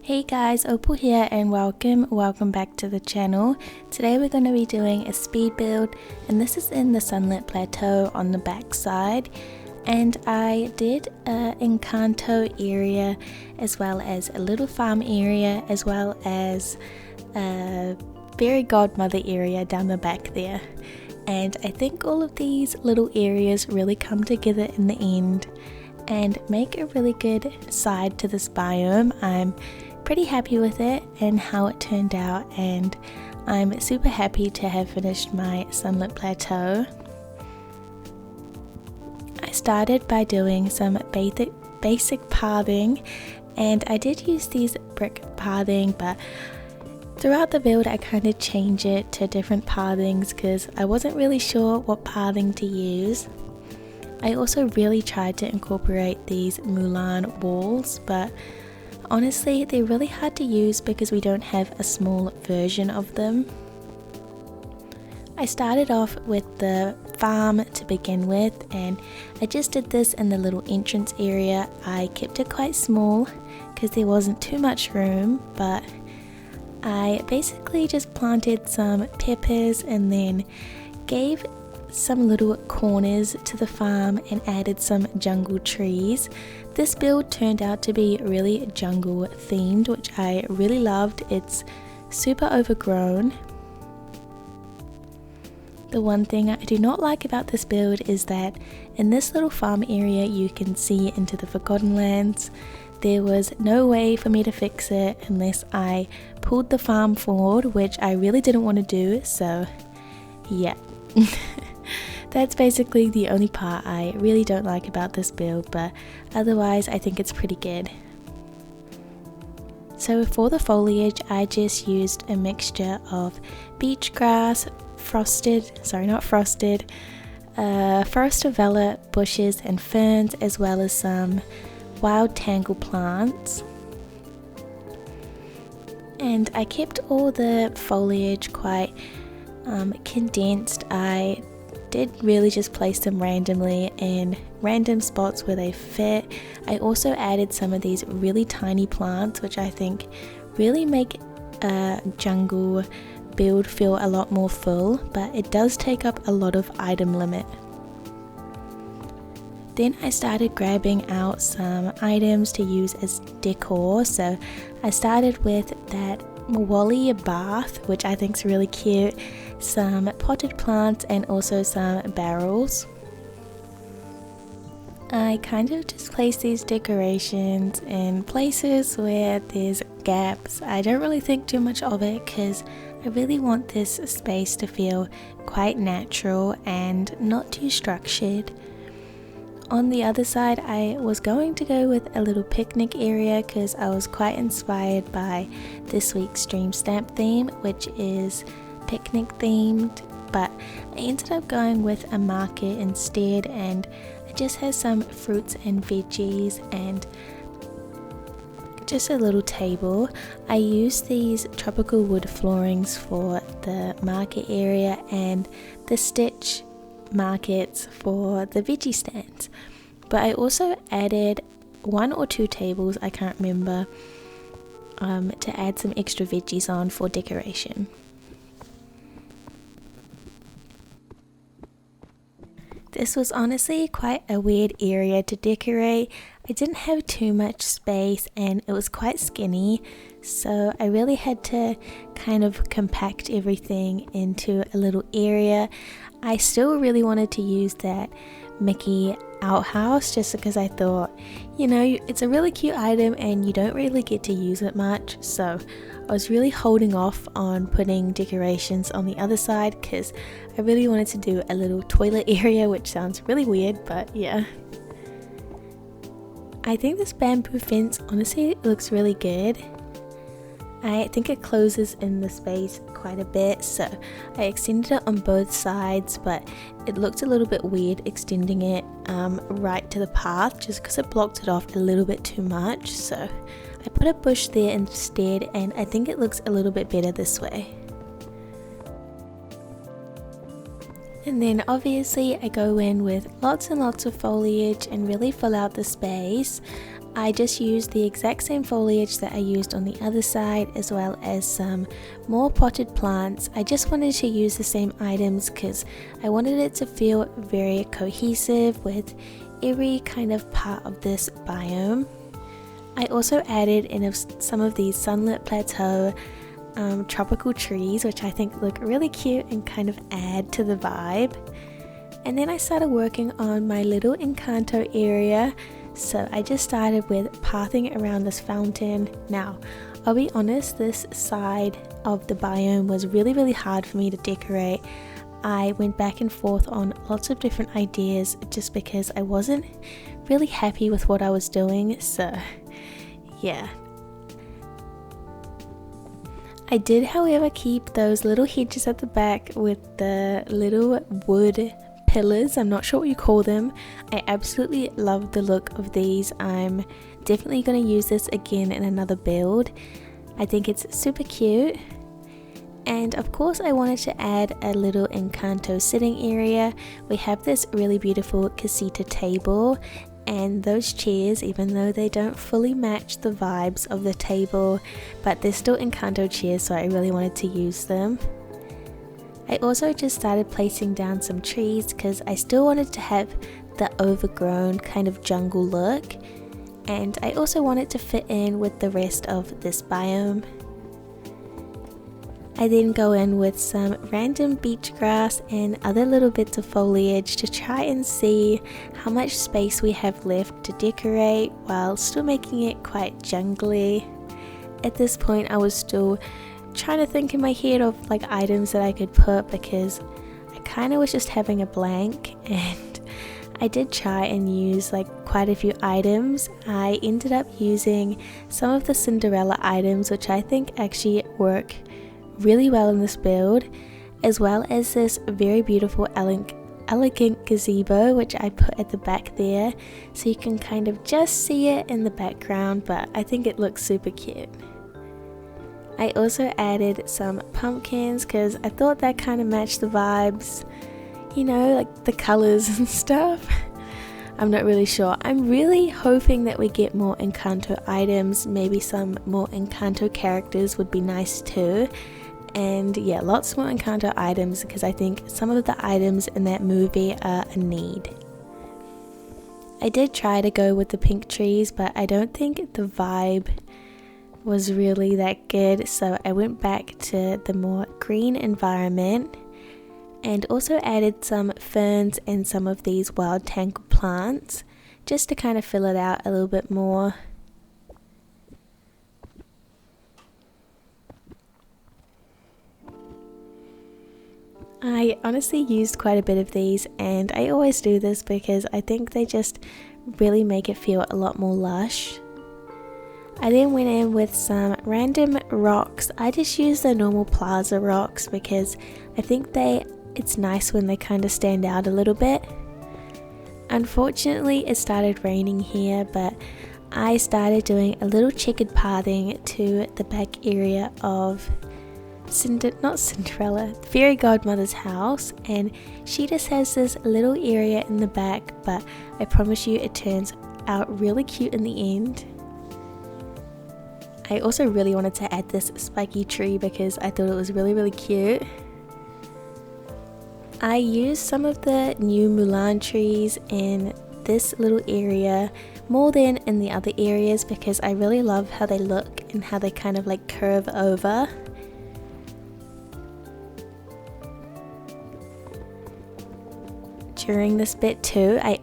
Hey guys, Opal here and welcome back to the channel. Today we're going to be doing a speed build and this is in the Sunlit plateau on the back side, and I did a Encanto area as well as a little farm area as well as a very Godmother area down the back there, and I think all of these little areas really come together in the end and make a really good side to this biome. I'm pretty happy with it and how it turned out, and I'm super happy to have finished my Sunlit plateau. I started by doing some basic pathing, and I did use these brick pathing, but throughout the build I kind of changed it to different pathings because I wasn't really sure what pathing to use. I also really tried to incorporate these Mulan walls, but honestly they're really hard to use because we don't have a small version of them. I started off with the farm to begin with, and I just did this in the little entrance area. I kept it quite small because there wasn't too much room, but I basically just planted some peppers and then gave some little corners to the farm and added some jungle trees. This build turned out to be really jungle themed, which I really loved. It's super overgrown. The one thing I do not like about this build is that in this little farm area you can see into the Forgotten Lands. There was no way for me to fix it unless I pulled the farm forward, which I really didn't want to do, so yeah. That's basically the only part I really don't like about this build, but otherwise I think it's pretty good. So for the foliage I just used a mixture of beach grass, forest of valor bushes and ferns, as well as some wild tangle plants. And I kept all the foliage quite condensed. I did really just place them randomly in random spots where they fit. I also added some of these really tiny plants, which I think really make a jungle build feel a lot more full, but it does take up a lot of item limit. Then I started grabbing out some items to use as decor, so I started with that Wally bath, which I think is really cute, some potted plants and also some barrels. I kind of just place these decorations in places where there's gaps. I don't really think too much of it because I really want this space to feel quite natural and not too structured. On the other side I was going to go with a little picnic area because I was quite inspired by this week's Dream Stamp theme, which is picnic themed, but I ended up going with a market instead, and it just has some fruits and veggies and just a little table. I used these tropical wood floorings for the market area and the stitch markets for the veggie stands, but I also added 1 or 2 tables, I can't remember, to add some extra veggies on for decoration. This was honestly quite a weird area to decorate. I didn't have too much space and it was quite skinny, so I really had to kind of compact everything into a little area. I still really wanted to use that Mickey outhouse just because I thought, you know, it's a really cute item and you don't really get to use it much, so I was really holding off on putting decorations on the other side because I really wanted to do a little toilet area, which sounds really weird, but yeah. I think this bamboo fence honestly looks really good. I think it closes in the space quite a bit, so I extended it on both sides, but it looked a little bit weird extending it right to the path just because it blocked it off a little bit too much, so I put a bush there instead, and I think it looks a little bit better this way. And then obviously I go in with lots and lots of foliage and really fill out the space. I just used the exact same foliage that I used on the other side, as well as some more potted plants. I just wanted to use the same items because I wanted it to feel very cohesive with every kind of part of this biome. I also added in some of these Sunlit plateau tropical trees, which I think look really cute and kind of add to the vibe. And then I started working on my little Encanto area. So I just started with pathing around this fountain. Now, I'll be honest, this side of the biome was really hard for me to decorate. I went back and forth on lots of different ideas just because I wasn't really happy with what I was doing. So yeah. I did, however, keep those little hedges at the back with the little wood pillars. I'm not sure what you call them. I absolutely love the look of these. I'm definitely going to use this again in another build. I think it's super cute. And of course I wanted to add a little Encanto sitting area. We have this really beautiful casita table and those chairs, even though they don't fully match the vibes of the table, but they're still Encanto chairs, so I really wanted to use them. I also just started placing down some trees because I still wanted to have the overgrown kind of jungle look, and I also wanted to fit in with the rest of this biome. I then go in with some random beach grass and other little bits of foliage to try and see how much space we have left to decorate while still making it quite jungly. At this point I was still trying to think in my head of like items that I could put because I kind of was just having a blank, and I did try and use like quite a few items. I ended up using some of the Cinderella items, which I think actually work really well in this build, as well as this very beautiful elegant gazebo which I put at the back there, so you can kind of just see it in the background, but I think it looks super cute. I also added some pumpkins because I thought that kind of matched the vibes, you know, like the colors and stuff. I'm not really sure. I'm really hoping that we get more Encanto items. Maybe some more Encanto characters would be nice too. And yeah, lots more Encanto items because I think some of the items in that movie are a need. I did try to go with the pink trees, but I don't think the vibe was really that good, so I went back to the more green environment and also added some ferns and some of these wild tangled plants just to kind of fill it out a little bit more. I honestly used quite a bit of these, and I always do this because I think they just really make it feel a lot more lush. I then went in with some random rocks. I just used the normal plaza rocks because I think it's nice when they kind of stand out a little bit. Unfortunately, it started raining here, but I started doing a little checkered pathing to the back area of Fairy Godmother's house, and she just has this little area in the back, but I promise you it turns out really cute in the end. I also really wanted to add this spiky tree because I thought it was really cute. I used some of the new Mulan trees in this little area more than in the other areas because I really love how they look and how they kind of like curve over. During this bit too, I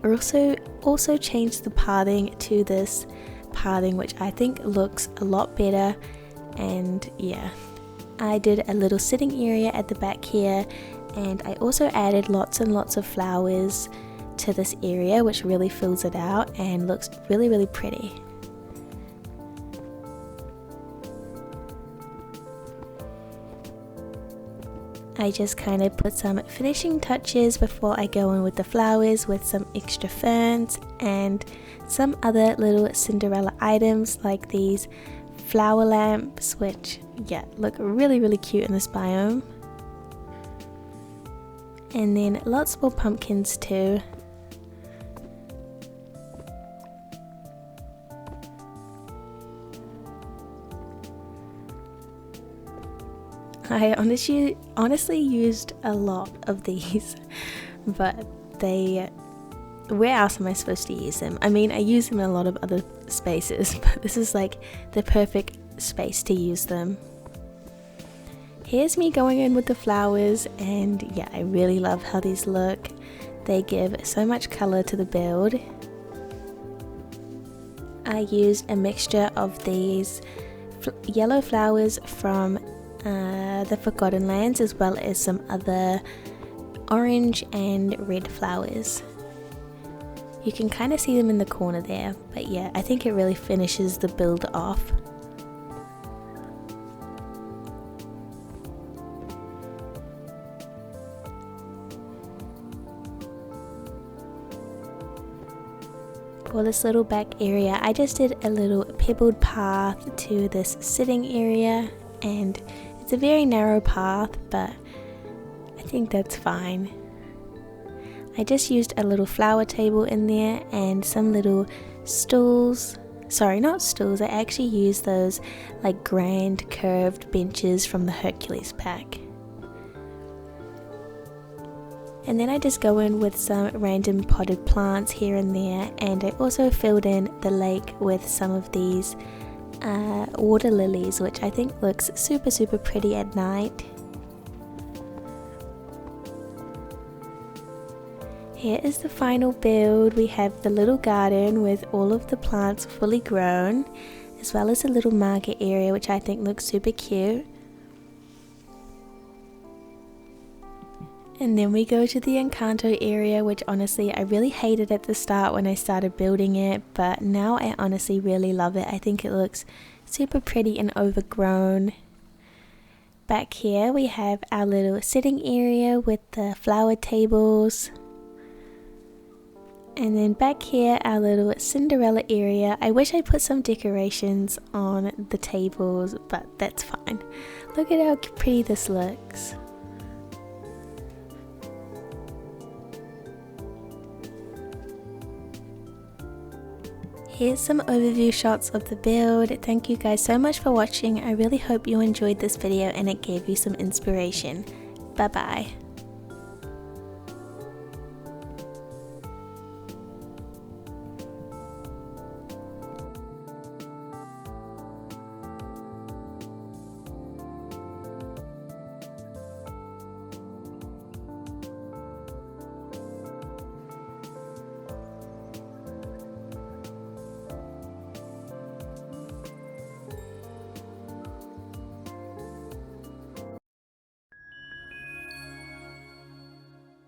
also changed the pathing to this pathing, which I think looks a lot better. And yeah, I did a little sitting area at the back here, and I also added lots and lots of flowers to this area, which really fills it out and looks really pretty. I just kind of put some finishing touches before I go in with the flowers with some extra ferns and some other little Cinderella items like these flower lamps, which yeah, look really cute in this biome. And then lots more pumpkins too. I honestly used a lot of these, but where else am I supposed to use them? I mean, I use them in a lot of other spaces, but this is like the perfect space to use them. Here's me going in with the flowers, and yeah, I really love how these look. They give so much color to the build. I used a mixture of these yellow flowers from the Forgotten Lands, as well as some other orange and red flowers. You can kind of see them in the corner there, but yeah, I think it really finishes the build off. For this little back area, I just did a little pebbled path to this sitting area, and it's a very narrow path, but I think that's fine. I just used a little flower table in there and some little stools. Sorry, not stools, I actually used those like grand curved benches from the Hercules pack. And then I just go in with some random potted plants here and there, and I also filled in the lake with some of these water lilies, which I think looks super pretty at night. Here is the final build. We have the little garden with all of the plants fully grown, as well as a little market area, which I think looks super cute. And then we go to the Encanto area, which honestly I really hated at the start when I started building it, but now I honestly really love it. I think it looks super pretty and overgrown. Back here we have our little sitting area with the flower tables. And then back here, our little Cinderella area. I wish I put some decorations on the tables, but that's fine. Look at how pretty this looks. Here's some overview shots of the build. Thank you guys so much for watching. I really hope you enjoyed this video and it gave you some inspiration. Bye bye.